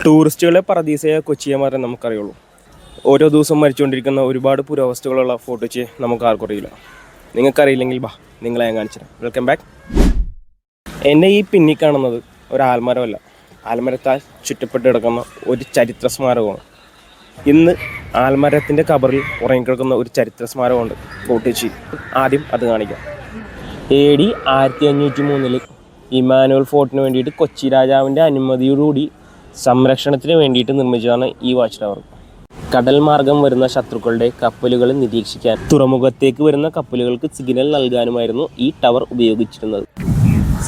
ടൂറിസ്റ്റുകളെ പറദീസയായ കൊച്ചിയെ മാറാൻ നമുക്കറിയുള്ളൂ. ഓരോ ദിവസവും മരിച്ചുകൊണ്ടിരിക്കുന്ന ഒരുപാട് പുരാവസ്തുക്കളുള്ള ഫോർട്ട് കൊച്ചി നമുക്ക് ആർക്കും അറിയില്ല. നിങ്ങൾക്കറിയില്ലെങ്കിൽ നിങ്ങളെ ഞാൻ കാണിച്ചു തരാം. Welcome back. എന്നെ ഈ പിന്നിൽ കാണുന്നത് ഒരു ആൽമരമല്ല, ആൽമരത്താൽ ചുറ്റപ്പെട്ട് കിടക്കുന്ന ഒരു ചരിത്ര സ്മാരകമാണ്. ഇന്ന് ആൽമരത്തിൻ്റെ കബറിൽ ഉറങ്ങിക്കിടക്കുന്ന ഒരു ചരിത്ര സ്മാരകമുണ്ട് ഫോർട്ട് കൊച്ചി. ആദ്യം അത് കാണിക്കാം. AD 1503 ഇമാനുവൽ ഫോർട്ടിന് വേണ്ടിയിട്ട് കൊച്ചി രാജാവിൻ്റെ അനുമതിയോടുകൂടി സംരക്ഷണത്തിന് വേണ്ടിയിട്ട് നിർമ്മിച്ചതാണ് ഈ വാച്ച് ടവർ. കടൽ മാർഗം വരുന്ന ശത്രുക്കളുടെ കപ്പലുകൾ നിരീക്ഷിക്കാൻ, തുറമുഖത്തേക്ക് വരുന്ന കപ്പലുകൾക്ക് സിഗ്നൽ നൽകാനുമായിരുന്നു ഈ ടവർ ഉപയോഗിച്ചിരുന്നത്.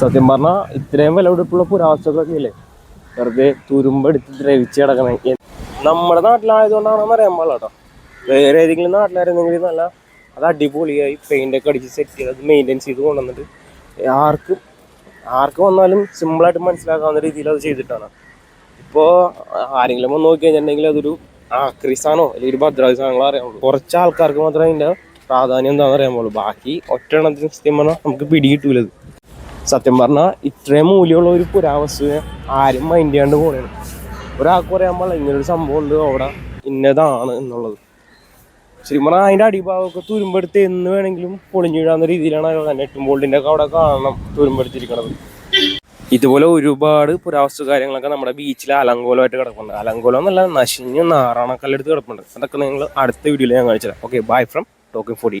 സത്യം പറഞ്ഞാൽ ഇത്രയും വിലപിടിപ്പുള്ള പുരാവസ്തുക്കളൊക്കെ ഇല്ലേ വെറുതെ തുരുമ്പെടുത്ത് ദ്രവിച്ച് കിടക്കണേ. നമ്മുടെ നാട്ടിലായതുകൊണ്ടാണെന്ന് അറിയാൻ പാടില്ല കേട്ടോ. വേറെ ഏതെങ്കിലും നാട്ടിലായിരുന്നെങ്കിൽ നല്ല അത് അടിപൊളിയായി പെയിൻ്റൊക്കെ അടിച്ച് സെറ്റ് ചെയ്ത് അത് മെയിൻറ്റെയിൻ ചെയ്ത് കൊണ്ടുവന്നിട്ട് ആർക്ക് വന്നാലും സിമ്പിളായിട്ട് മനസ്സിലാക്കാവുന്ന രീതിയിൽ അത് ചെയ്തിട്ടാണ്. ഇപ്പോൾ ആരെങ്കിലും ഒന്ന് നോക്കി കഴിഞ്ഞിട്ടുണ്ടെങ്കിൽ അതൊരു ആക്രിസാണോ അല്ലെങ്കിൽ ഒരു ഭദ്രാതി സാധനങ്ങളോ അറിയാമുള്ളൂ. കുറച്ച് ആൾക്കാർക്ക് മാത്രമേ അതിൻ്റെ പ്രാധാന്യം എന്താണെന്ന് അറിയാൻ പാടുള്ളൂ. ബാക്കി ഒറ്റയെണ്ണത്തിന് സത്യം പറഞ്ഞാൽ നമുക്ക് പിടി കിട്ടൂലത്. സത്യം പറഞ്ഞാൽ ഇത്രയും മൂല്യമുള്ള ഒരു പുരാവസ്തുവിനെ ആരും മൈൻഡ് ചെയ്യാണ്ട് പോകണേണ്. ഒരാൾക്ക് പറയാൻ പാടില്ല ഇങ്ങനൊരു സംഭവം ഉണ്ട് അവിടെ ഇന്നതാണ് എന്നുള്ളത്. ശരിക്കും പറഞ്ഞാൽ അതിൻ്റെ അടിഭാഗമൊക്കെ തുരുമ്പെടുത്ത് എന്ന് വേണമെങ്കിലും പൊളിഞ്ഞു വീഴാവുന്ന രീതിയിലാണ് 8 ബോൾട്ടിൻ്റെ ഒക്കെ അവിടെ കാണണം തുരുമ്പെടുത്തിരിക്കണത്. ഇതുപോലെ ഒരുപാട് പുരാവസ്തു കാര്യങ്ങളൊക്കെ നമ്മുടെ ബീച്ചിൽ അലങ്കോലമായിട്ട് കിടപ്പുണ്ട്. അലങ്കോലം എന്നല്ല, നശിഞ്ഞ് നാറാണക്കല്ലെടുത്ത് കിടപ്പുണ്ട്. അതൊക്കെ നിങ്ങൾ അടുത്ത വീഡിയോയിൽ ഞാൻ കാണിച്ചു തരാം. Okay, bye from talking 4D.